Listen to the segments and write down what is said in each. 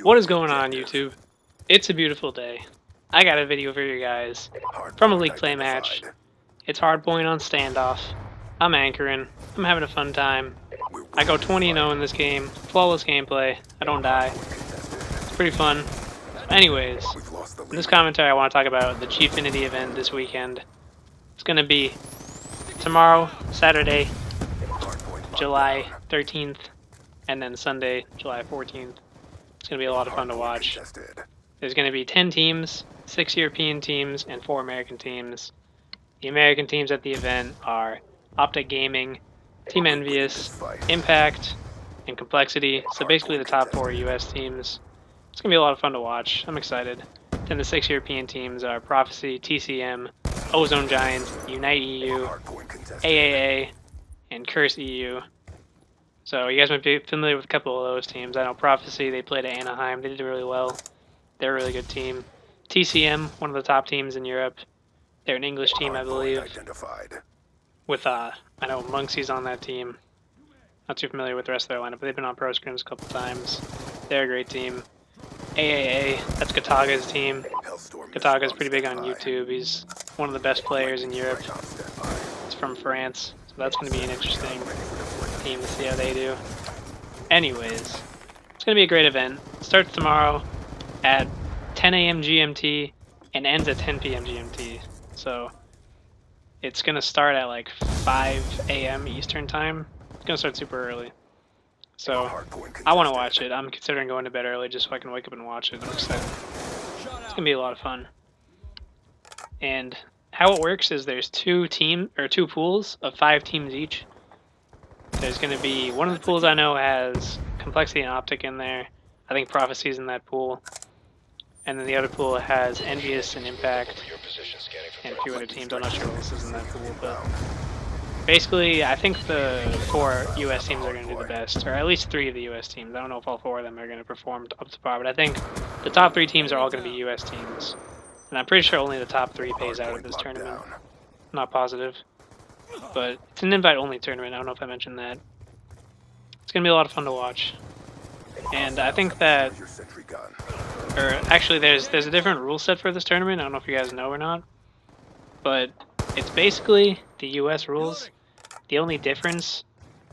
What is going on, YouTube? It's a beautiful day. I got a video for you guys from a League play match. It's hardpoint on standoff. I'm anchoring. I'm having a fun time. I go 20-0 in this game. Flawless gameplay. I don't die. It's pretty fun. Anyways, in this commentary I want to talk about the Gfinity event this weekend. It's going to be tomorrow, Saturday, July 13th, and then Sunday, July 14th. It's going to be a lot of fun to watch. There's going to be 10 teams, 6 European teams, and 4 American teams. The American teams at the event are Optic Gaming, Team Envious, Impact, and Complexity. So basically the top 4 US teams. It's going to be a lot of fun to watch. I'm excited. Then the 6 European teams are Prophecy, TCM, Ozone Giants, Unite EU, AAA, and Curse EU. So you guys might be familiar with a couple of those teams. I know Prophecy, they played at Anaheim. They did really well. They're a really good team. TCM, one of the top teams in Europe. They're an English team, I believe. With, I know Monksy's on that team. Not too familiar with the rest of their lineup, but they've been on Pro Scrims a couple times. They're a great team. AAA, that's Kataga's team. Kataga's pretty big on YouTube. He's one of the best players in Europe. He's from France, so that's going to be an interesting team to see how they do. Anyways, it's going to be a great event. It starts tomorrow at 10 a.m. GMT and ends at 10 p.m. GMT. So it's going to start at like 5 a.m. Eastern time. It's going to start super early. So I want to watch it. I'm considering going to bed early just so I can wake up and watch it. I'm excited. It's going to be a lot of fun. And how it works is there's two pools of 5 teams each. There's going to be one of the pools I know has Complexity and Optic in there. I think Prophecy's in that pool. And then the other pool has Envious and Impact and a few other teams. I'm not sure what else is in that pool, but basically I think the 4 US teams are going to do the best, or at least 3 of the US teams. I don't know if all 4 of them are going to perform up to par, but I think the top 3 teams are all going to be US teams. And I'm pretty sure only the top 3 pays out of this tournament. Not positive. But it's an invite-only tournament. I don't know if I mentioned that. It's going to be a lot of fun to watch. And I think that, or actually there's a different rule set for this tournament. I don't know if you guys know or not. But it's basically the US rules. The only difference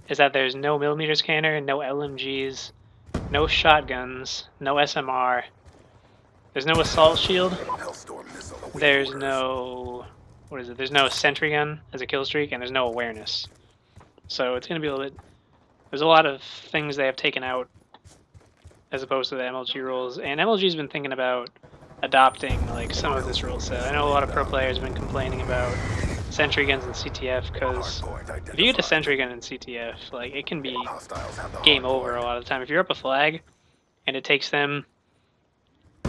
is that there's no millimeter scanner, no LMGs, no shotguns, no SMR. There's no assault shield. There's no... There's no sentry gun as a kill streak, and there's no awareness. So it's going to be a little bit... There's a lot of things they have taken out as opposed to the MLG rules. And MLG's been thinking about adopting like some of this rule set. I know a lot of pro players have been complaining about sentry guns in CTF, because if you get a sentry gun in CTF, like it can be game over a lot of the time. If you're up a flag and it takes them...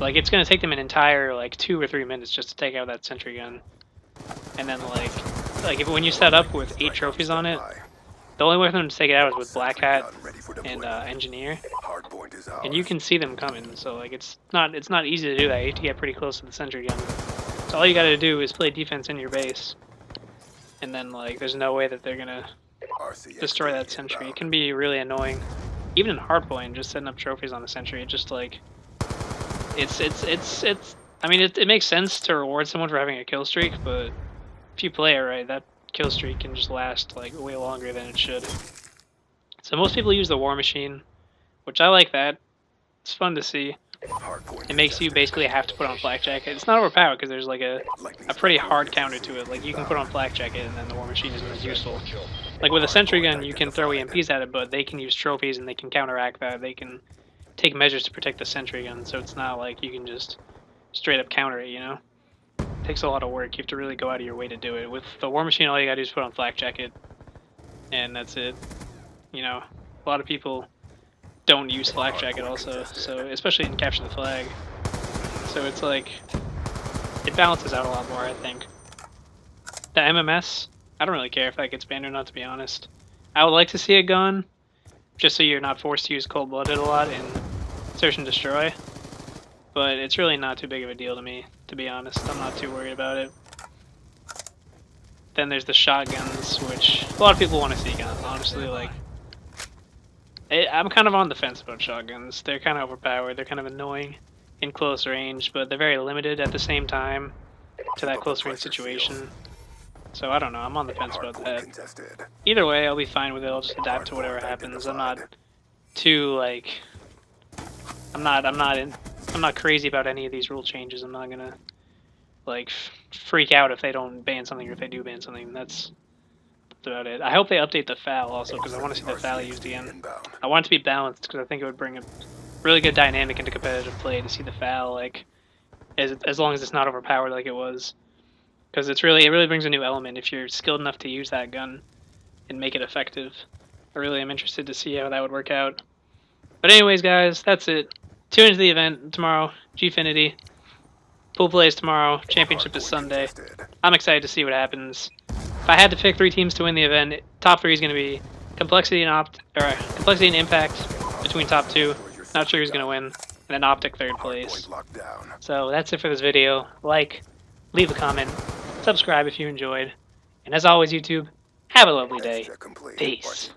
Like it's going to take them an entire like 2 or 3 minutes just to take out that sentry gun. And then like when you set up with 8 trophies on it, the only way for them to take it out is with Black Hat and Engineer, and you can see them coming. So like it's not easy to do that. You have to get pretty close to the sentry gun. So all you got to do is play defense in your base, and then like there's no way that they're gonna destroy that sentry. It can be really annoying, even in hardpoint. Just setting up trophies on a sentry, it just like it's. I mean, it makes sense to reward someone for having a kill streak, but if you play it right, that kill streak can just last like way longer than it should. So most people use the War Machine, which I like that. It's fun to see. It makes you basically have to put on Flak Jacket. It's not overpowered because there's like a pretty hard counter to it. Like you can put on Flak Jacket and then the War Machine isn't as useful. Like with a sentry gun, you can throw EMPs at it, but they can use trophies and they can counteract that. They can take measures to protect the sentry gun, so it's not like you can just straight up counter it, you know? It takes a lot of work. You have to really go out of your way to do it. With the War Machine, all you gotta do is put on Flak Jacket, and that's it. You know, a lot of people don't use Flak Jacket also, so especially in Capture the Flag. So it's like, it balances out a lot more, I think. The MMS, I don't really care if that gets banned or not, to be honest. I would like to see it gone, just so you're not forced to use Cold-Blooded a lot in Search and Destroy. But it's really not too big of a deal to me, to be honest. I'm not too worried about it. Then there's the shotguns, which a lot of people want to see gone, honestly. Like, I'm kind of on the fence about shotguns. They're kind of overpowered. They're kind of annoying in close range, but they're very limited at the same time to that close range situation. So I don't know. I'm on the fence about that. Either way, I'll be fine with it. I'll just adapt to whatever happens. I'm not too like. I'm not crazy about any of these rule changes. I'm not gonna like freak out if they don't ban something or if they do ban something. That's about it. I hope they update the foul also because I want to see the foul used again. I want it to be balanced because I think it would bring a really good dynamic into competitive play to see the foul like as long as it's not overpowered like it was. Because it really brings a new element if you're skilled enough to use that gun and make it effective. I really am interested to see how that would work out. But anyways, guys, that's it. Tune into the event tomorrow. Gfinity. Pool plays tomorrow. Championship is Sunday. I'm excited to see what happens. If I had to pick 3 teams to win the event, top 3 is going to be complexity and impact between top 2. Not sure who's going to win, and then optic 3rd place. So that's it for this video. Like, leave a comment, subscribe if you enjoyed, and as always, YouTube, have a lovely day. Peace.